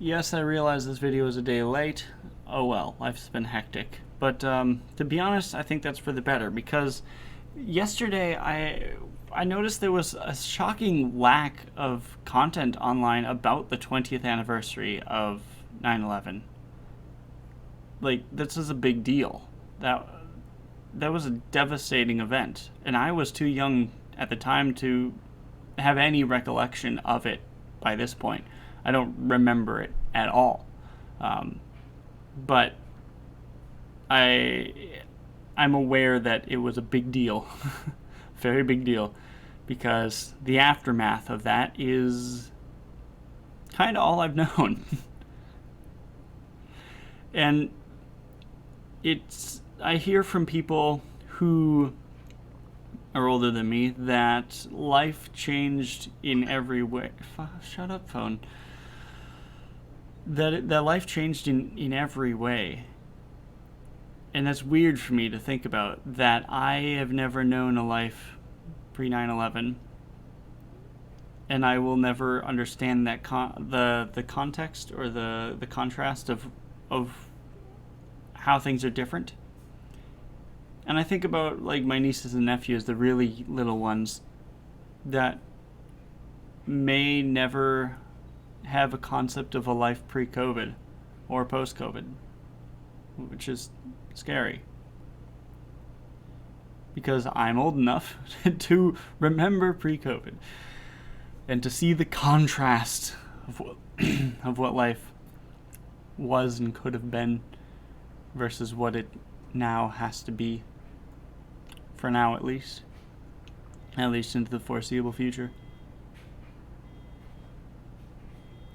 Yes, I realize this video is a day late. Oh well, life's been hectic. But to be honest, I think that's for the better because yesterday I noticed there was a shocking lack of content online about the 20th anniversary of 9/11. Like this is a big deal. That was a devastating event, and I was too young at the time to have any recollection of it by this point. I don't remember it at all. Um, but I I'm aware that it was a big deal, very big deal, because the aftermath of that is kind of all I've known, and it's I hear from people who are older than me that life changed in every way. Shut up, phone. That life changed in every way, and that's weird for me to think about. That I have never known a life pre 9/11, and I will never understand that the context or the contrast of how things are different. And I think about like my nieces and nephews, the really little ones, that may never have a concept of a life pre-COVID or post-COVID, which is scary. Because I'm old enough to remember pre-COVID and to see the contrast of what life was and could have been versus what it now has to be. For now, at least into the foreseeable future.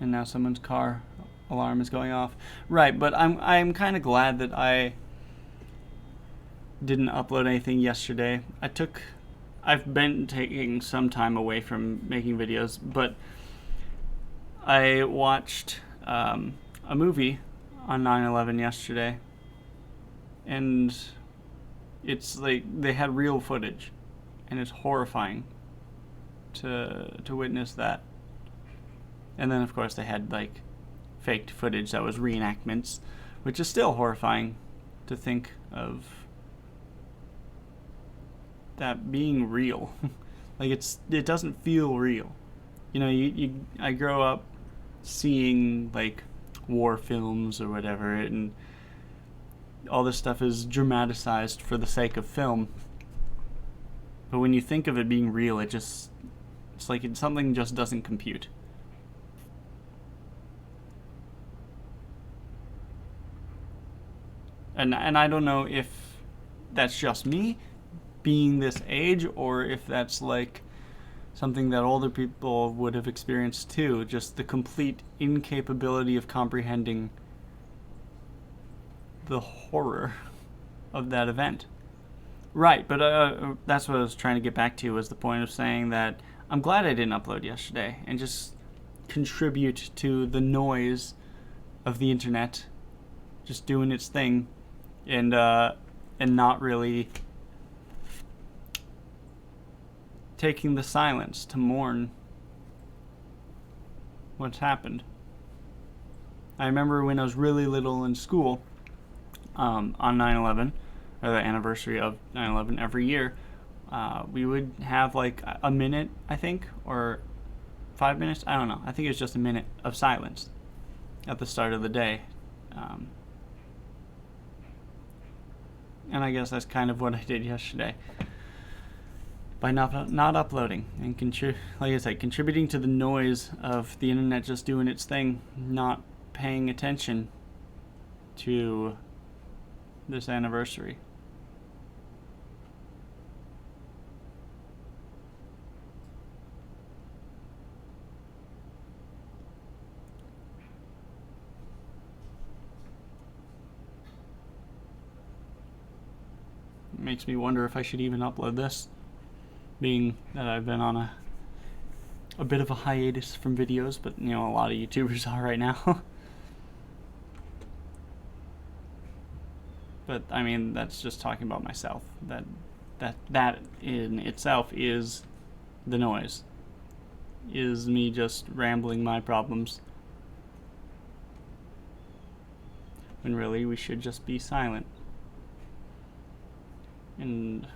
And now someone's car alarm is going off. Right, but I'm kind of glad that I didn't upload anything yesterday. I've been taking some time away from making videos, but I watched a movie on 9/11 yesterday, and it's like they had real footage, and it's horrifying to witness that. And then of course they had like faked footage that was reenactments, which is still horrifying to think of that being real. Like it doesn't feel real. You know, I grow up seeing like war films or whatever, and all this stuff is dramatized for the sake of film. But when you think of it being real, it's like something just doesn't compute. And I don't know if that's just me being this age, or if that's like something that older people would have experienced too, just the complete incapability of comprehending the horror of that event. Right, but that's what I was trying to get back to, was the point of saying that I'm glad I didn't upload yesterday and just contribute to the noise of the internet just doing its thing, and not really taking the silence to mourn what's happened. I remember when I was really little in school, on 9/11, or the anniversary of 9/11 every year, we would have like a minute, I think, or 5 minutes, I don't know. I think it was just a minute of silence at the start of the day. And I guess that's kind of what I did yesterday by not uploading and like I said, contributing to the noise of the internet just doing its thing, not paying attention to this anniversary. It makes me wonder if I should even upload this, being that I've been on a bit of a hiatus from videos, but you know, a lot of YouTubers are right now. But I mean, that's just talking about myself. That in itself is the noise. Is me just rambling my problems. when really we should just be silent. And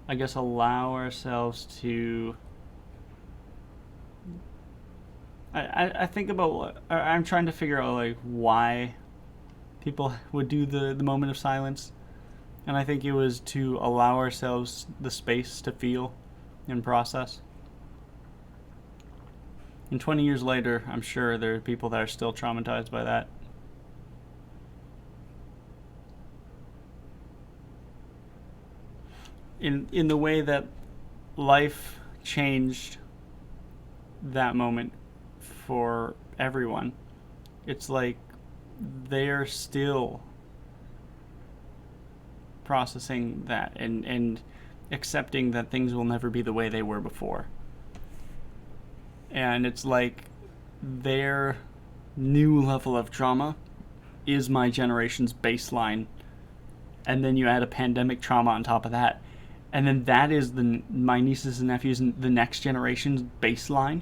I guess allow ourselves to... I think about... I'm trying to figure out, like, why people would do the moment of silence. And I think it was to allow ourselves the space to feel and process. And 20 years later, I'm sure there are people that are still traumatized by that. In the way that life changed that moment for everyone, it's like they're still processing that and accepting that things will never be the way they were before. And it's like their new level of trauma is my generation's baseline. And then you add a pandemic trauma on top of that. And then that is my nieces and nephews and the next generation's baseline.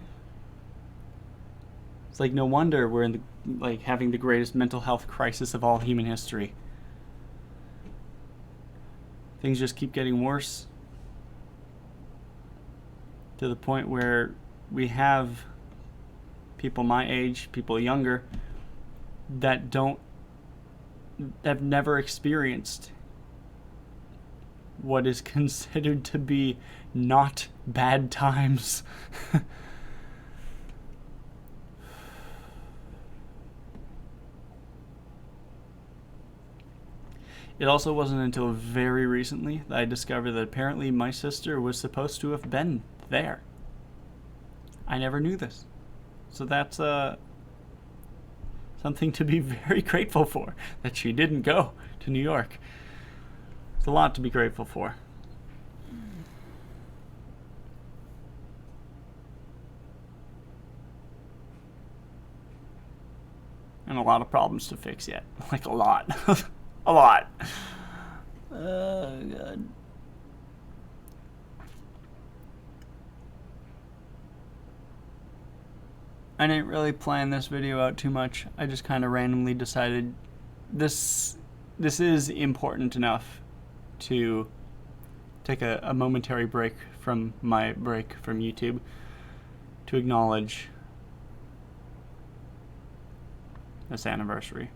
It's like no wonder we're in having the greatest mental health crisis of all human history. Things just keep getting worse to the point where we have people my age, people younger, that have never experienced what is considered to be not bad times. It also wasn't until very recently that I discovered that apparently my sister was supposed to have been there. I never knew this. So that's something to be very grateful for, that she didn't go to New York. It's a lot to be grateful for. And a lot of problems to fix yet. Like a lot. A lot. Oh, God. I didn't really plan this video out too much. I just kind of randomly decided this is important enough to take a momentary break from my break from YouTube to acknowledge this anniversary.